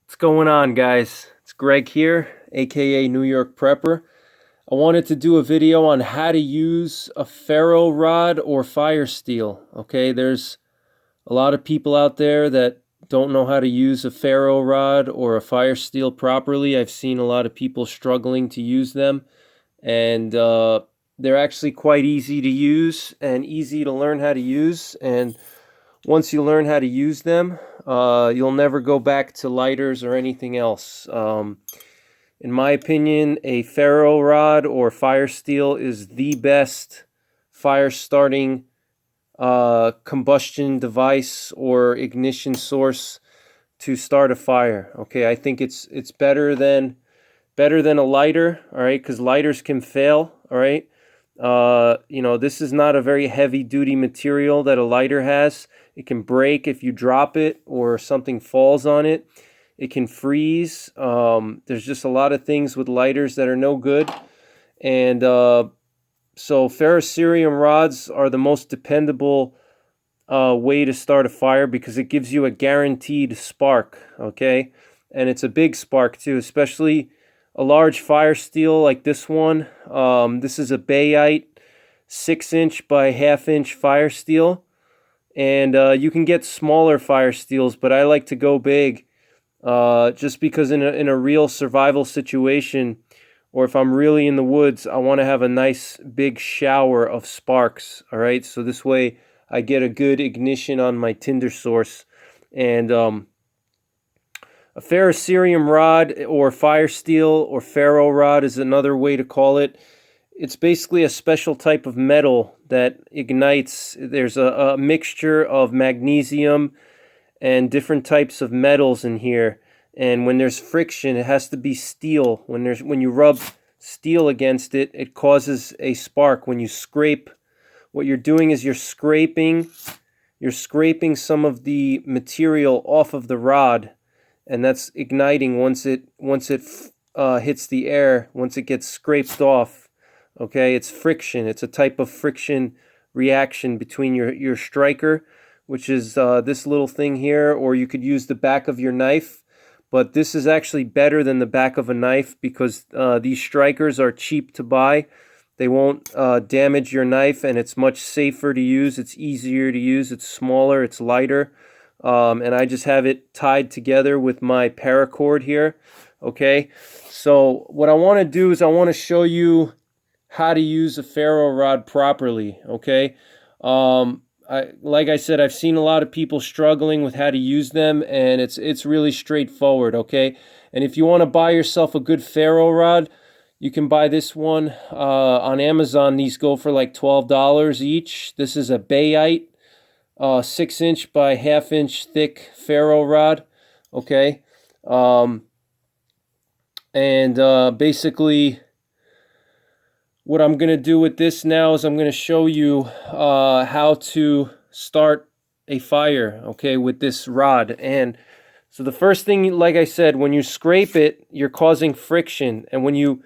What's going on, guys? It's Greg here, aka New York Prepper. I wanted to do a video on how to use a ferro rod or fire steel. Okay, there's a lot of people out there that don't know how to use a ferro rod or a fire steel properly. I've seen a lot of people struggling to use them, and they're actually quite easy to use and easy to learn how to use. And once you learn how to use them, you'll never go back to lighters or anything else. In my opinion, a ferro rod or fire steel is the best fire starting combustion device or ignition source to start a fire. Okay, I think it's better than a lighter. All right, because lighters can fail. All right. This is not a very heavy duty material that a lighter has. It can break if you drop it or something falls on it. It can freeze. There's just a lot of things with lighters that are no good. And so ferrocerium rods are the most dependable way to start a fire because it gives you a guaranteed spark, okay? And it's a big spark too, especially a large fire steel like this one. This is a bayite 6-inch by 1/2-inch fire steel. And you can get smaller fire steels, but I like to go big just because in a real survival situation, or if I'm really in the woods, I want to have a nice big shower of sparks. All right, so this way I get a good ignition on my tinder source. And a ferrocerium rod or fire steel or ferro rod is another way to call it. It's basically a special type of metal that ignites. There's a mixture of magnesium and different types of metals in here. And when there's friction, it has to be steel. When you rub steel against it, it causes a spark. When you scrape, what you're doing is you're scraping some of the material off of the rod, and that's igniting once it hits the air, once it gets scraped off. Okay, it's friction. It's a type of friction reaction between your striker, which is this little thing here, or you could use the back of your knife. But this is actually better than the back of a knife because these strikers are cheap to buy. They won't damage your knife, and it's much safer to use. It's easier to use. It's smaller. It's lighter. And I just have it tied together with my paracord here. Okay, so what I want to do is I want to show you how to use a ferro rod properly. Okay, like I said, I've seen a lot of people struggling with how to use them, and it's really straightforward. Okay, and if you want to buy yourself a good ferro rod, you can buy this one on Amazon. These go for like $12 each. This is a bayite 6-inch by 1/2-inch thick ferro rod. Okay, basically what I'm going to do with this now is I'm going to show you how to start a fire, okay, with this rod. And so the first thing, like I said, when you scrape it, you're causing friction. And when you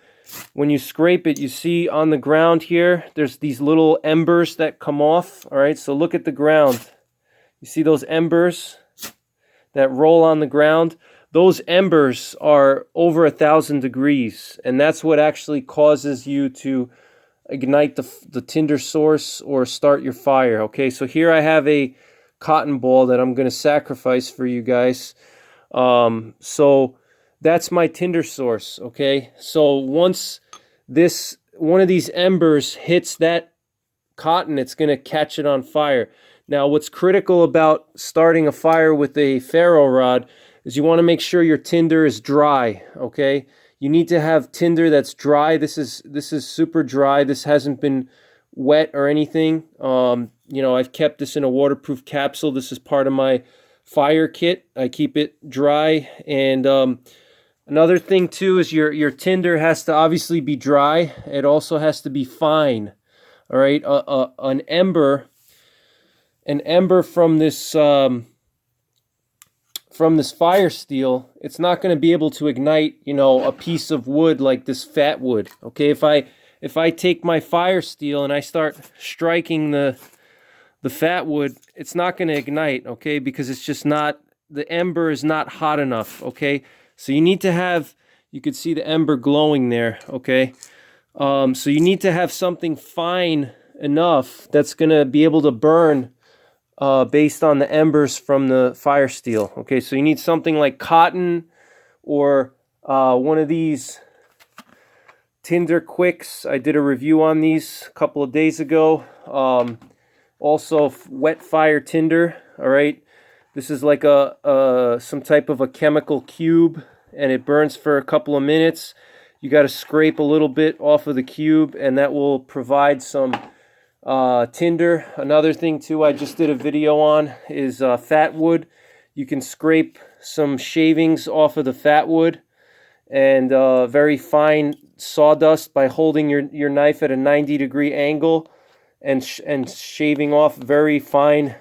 scrape it, you see on the ground here, there's these little embers that come off. All right, so look at the ground. You see those embers that roll on the ground? Those embers are over 1,000 degrees, and that's what actually causes you to ignite the tinder source or start your fire. Okay, so here I have a cotton ball that I'm going to sacrifice for you guys. So that's my tinder source. Okay, so once one of these embers hits that cotton, it's going to catch it on fire. Now, what's critical about starting a fire with a ferro rod is you want to make sure your tinder is dry. Okay, you need to have tinder that's dry. This is super dry. This hasn't been wet or anything. I've kept this in a waterproof capsule. This is part of my fire kit. I keep it dry. And another thing too is your tinder has to obviously be dry. It also has to be fine. All right, an ember from this fire steel, it's not going to be able to ignite, a piece of wood like this fat wood. Okay, if I take my fire steel and I start striking the fat wood, it's not going to ignite. Okay, because it's just not the ember is not hot enough, okay? So you need to have, you could see the ember glowing there, okay? So you need to have something fine enough that's gonna be able to burn based on the embers from the fire steel, okay? So you need something like cotton or one of these Tinder Quicks. I did a review on these a couple of days ago. Also wet fire tinder, all right? This is like some type of a chemical cube, and it burns for a couple of minutes. You got to scrape a little bit off of the cube, and that will provide some tinder. Another thing too I just did a video on is fat wood. You can scrape some shavings off of the fat wood and very fine sawdust by holding your knife at a 90-degree angle and shaving off very fine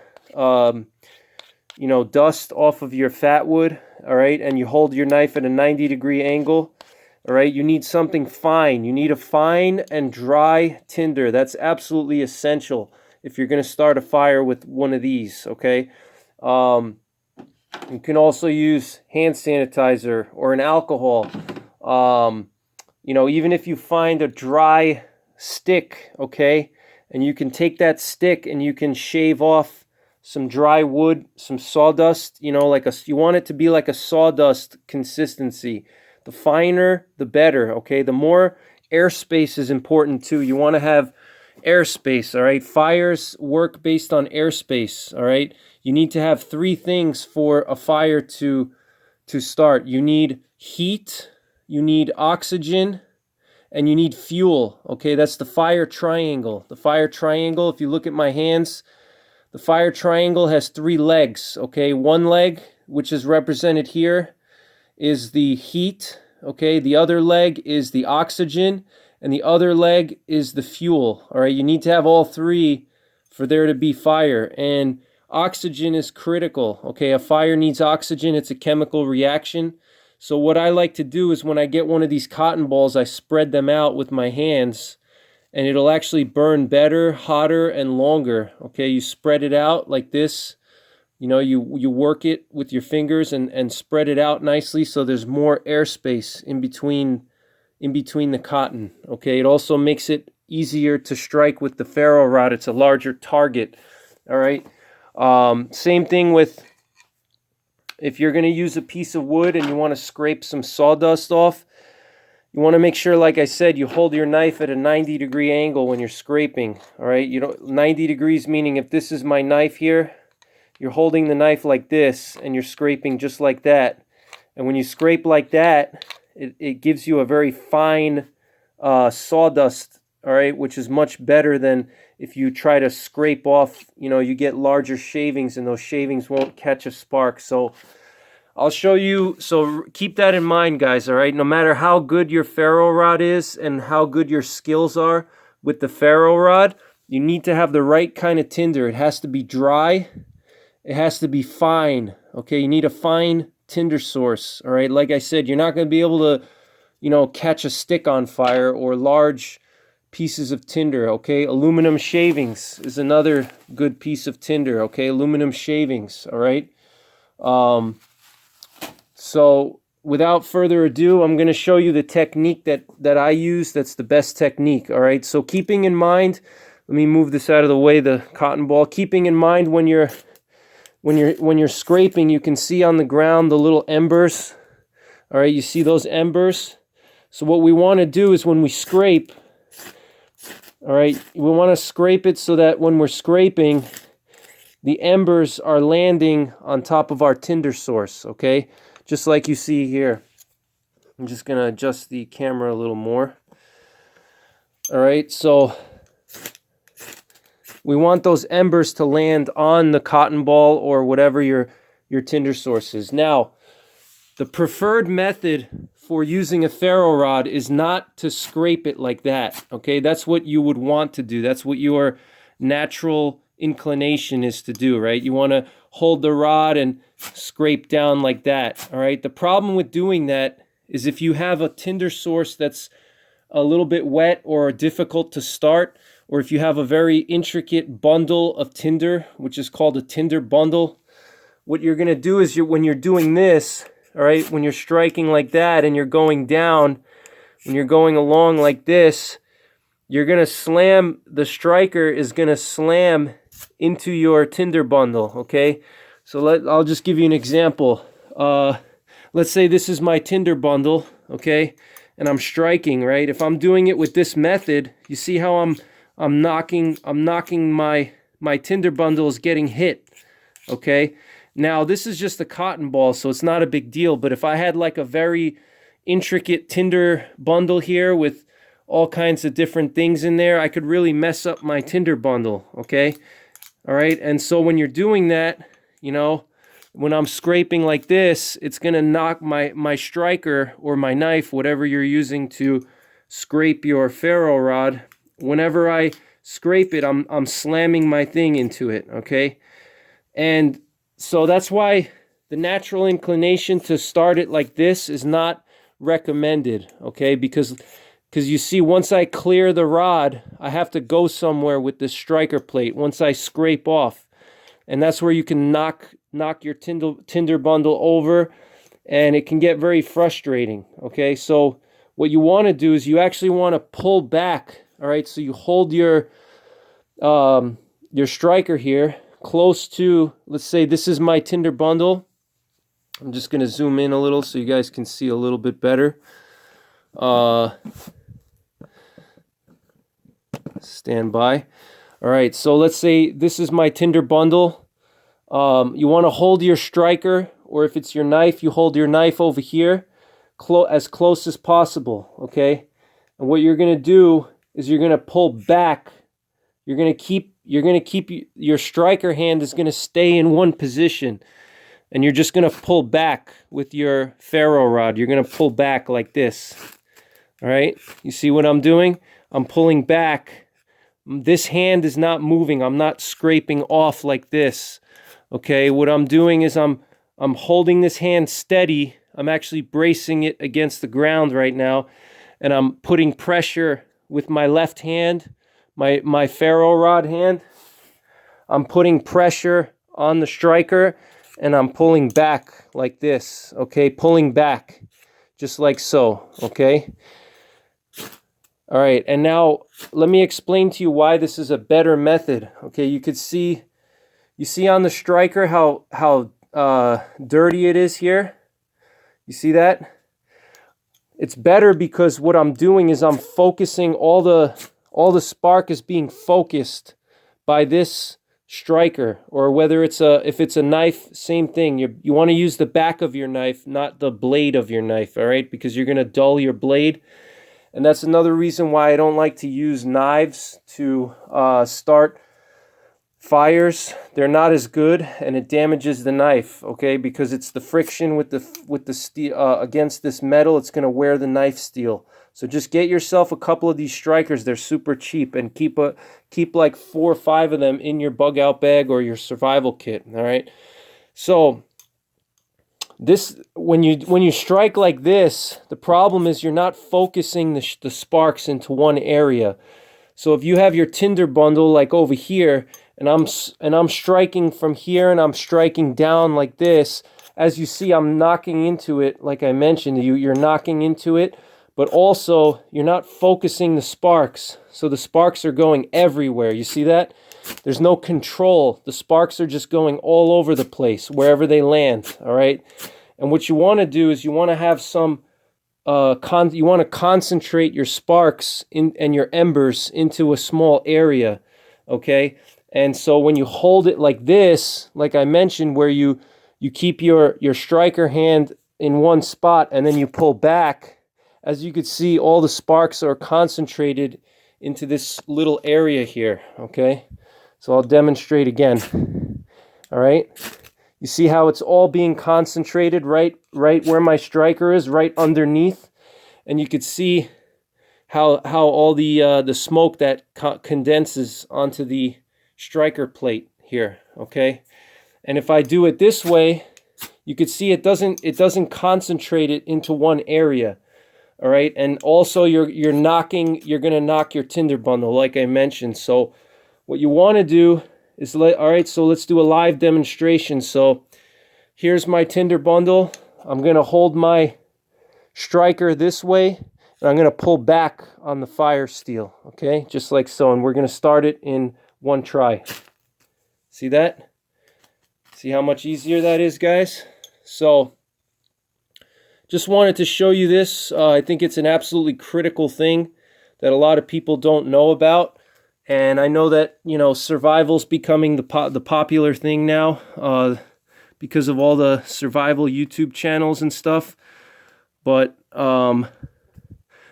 dust off of your fat wood, all right? And you hold your knife at a 90-degree angle, all right? You need something fine. You need a fine and dry tinder. That's absolutely essential if you're going to start a fire with one of these, okay? You can also use hand sanitizer or an alcohol. Even if you find a dry stick, okay, and you can take that stick and you can shave off some dry wood, some sawdust, you want it to be like a sawdust consistency. The finer, the better, okay? The more airspace is important too. You want to have airspace, all right? Fires work based on airspace, all right? You need to have three things for a fire to start. You need heat, you need oxygen, and you need fuel, okay? That's the fire triangle. The fire triangle, if you look at my hands, the fire triangle has three legs, okay? One leg, which is represented here, is the heat, okay? The other leg is the oxygen, and the other leg is the fuel, all right? You need to have all three for there to be fire, and oxygen is critical, okay? A fire needs oxygen. It's a chemical reaction. So what I like to do is when I get one of these cotton balls, I spread them out with my hands, and it'll actually burn better, hotter, and longer, okay? You spread it out like this. You work it with your fingers and spread it out nicely so there's more airspace in between the cotton, okay? It also makes it easier to strike with the ferro rod. It's a larger target, all right? Same thing with if you're going to use a piece of wood and you want to scrape some sawdust off, you want to make sure, like I said, you hold your knife at a 90-degree angle when you're scraping, all right? 90 degrees meaning if this is my knife here, you're holding the knife like this and you're scraping just like that. And when you scrape like that, it gives you a very fine sawdust, all right, which is much better than if you try to scrape off, you get larger shavings and those shavings won't catch a spark. So I'll show you, so keep that in mind, guys, all right? No matter how good your ferro rod is and how good your skills are with the ferro rod, you need to have the right kind of tinder. It has to be dry. It has to be fine, okay? You need a fine tinder source, all right? Like I said, you're not going to be able to, catch a stick on fire or large pieces of tinder, okay? Aluminum shavings is another good piece of tinder, okay? Aluminum shavings, all right? So without further ado, I'm going to show you the technique that I use that's the best technique, all right? So keeping in mind, let me move this out of the way, the cotton ball. Keeping in mind when you're scraping, you can see on the ground the little embers, all right? You see those embers? So what we want to do is when we scrape, all right, we want to scrape it so that when we're scraping, the embers are landing on top of our tinder source, okay? Just like you see here. I'm just going to adjust the camera a little more. All right, so we want those embers to land on the cotton ball or whatever your tinder source is. Now, the preferred method for using a ferro rod is not to scrape it like that, okay? That's what you would want to do. That's what your natural inclination is to do, right? You want to hold the rod and scrape down like that, all right? The problem with doing that is if you have a tinder source that's a little bit wet or difficult to start, or if you have a very intricate bundle of tinder, which is called a tinder bundle, what you're going to do is when you're doing this, all right, when you're striking like that and you're going down, when you're going along like this, you're going to slam, the striker is going to slam into your tinder bundle, okay? So I'll just give you an example. Let's say this is my tinder bundle, okay? And I'm striking, right? If I'm doing it with this method, you see how I'm knocking my tinder bundle is getting hit, okay? Now, this is just a cotton ball, so it's not a big deal, but if I had like a very intricate tinder bundle here with all kinds of different things in there, I could really mess up my tinder bundle, okay? All right, and so when you're doing that, you know, when I'm scraping like this, it's going to knock my striker or my knife, whatever you're using to scrape your ferro rod. Whenever I scrape it, I'm slamming my thing into it, okay? And so that's why the natural inclination to start it like this is not recommended, okay? Because you see, once I clear the rod, I have to go somewhere with this striker plate once I scrape off. And that's where you can knock your tinder bundle over, and it can get very frustrating, okay? So what you want to do is you actually want to pull back, all right? So you hold your striker here close to, let's say this is my tinder bundle. I'm just going to zoom in a little so you guys can see a little bit better. Stand by. All right, so let's say this is my tinder bundle. You want to hold your striker, or if it's your knife, you hold your knife over here as close as possible, okay? And what you're going to do is you're going to pull back. You're going to keep your striker hand is going to stay in one position, and you're just going to pull back with your ferro rod. You're going to pull back like this. All right? You see what I'm doing? I'm pulling back. This hand is not moving. I'm not scraping off like this. Okay? What I'm doing is I'm holding this hand steady. I'm actually bracing it against the ground right now, and I'm putting pressure with my left hand, my ferro rod hand. I'm putting pressure on the striker, and I'm pulling back like this, okay? Pulling back, just like so, okay? All right, and now let me explain to you why this is a better method, okay? You see on the striker how dirty it is here? You see that? It's better because what I'm doing is I'm focusing all the spark is being focused by this striker, or whether if it's a knife, same thing. You want to use the back of your knife, not the blade of your knife, all right? Because you're going to dull your blade. And that's another reason why I don't like to use knives to start fires. They're not as good, and it damages the knife, okay? Because it's the friction with the steel against this metal. It's going to wear the knife steel. So just get yourself a couple of these strikers. They're super cheap, and keep like 4 or 5 of them in your bug out bag or your survival kit. All right. So this, when you strike like this, the problem is you're not focusing the sparks into one area. So if you have your tinder bundle like over here, and I'm striking from here, and I'm striking down like this, as you see, I'm knocking into it. Like I mentioned, you're knocking into it. But also, you're not focusing the sparks. So the sparks are going everywhere. You see that? There's no control. The sparks are just going all over the place, wherever they land, all right? And what you want to do is you want to have some, you want to concentrate your sparks and your embers into a small area, okay? And so when you hold it like this, like I mentioned, where you keep your striker hand in one spot and then you pull back, as you can see, all the sparks are concentrated into this little area here, okay? So I'll demonstrate again, all right? You see how it's all being concentrated right where my striker is, right underneath? And you could see how all the smoke that condenses onto the striker plate here, okay? And if I do it this way, you could see it doesn't concentrate it into one area. All right, and also you're going to knock your tinder bundle, like I mentioned. So what you want to do is all right, so let's do a live demonstration. So here's my tinder bundle. I'm going to hold my striker this way, and I'm going to pull back on the fire steel, okay? Just like so, and we're going to start it in one try. See that? See how much easier that is, guys? So, just wanted to show you this. I think it's an absolutely critical thing that a lot of people don't know about. And I know that, you know, survival's becoming the popular thing now because of all the survival YouTube channels and stuff. But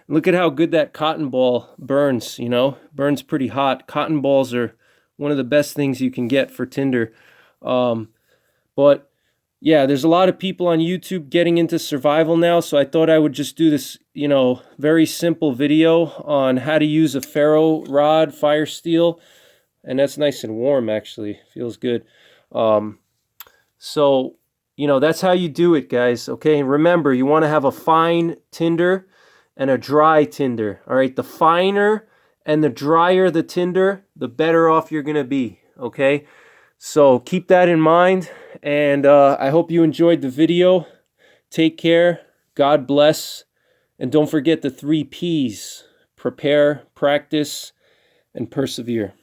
look at how good that cotton ball burns, you know. Burns pretty hot. Cotton balls are one of the best things you can get for tinder. But yeah, there's a lot of people on YouTube getting into survival now, so I thought I would just do this, you know, very simple video on how to use a ferro rod fire steel. And that's nice and warm, actually. Feels good. So, you know, that's how you do it, guys. Okay, and remember, you want to have a fine tinder and a dry tinder. All right, the finer and the drier the tinder, the better off you're going to be. Okay, so keep that in mind. And I hope you enjoyed the video. Take care. God bless. And don't forget the 3 Ps. Prepare, practice, and persevere.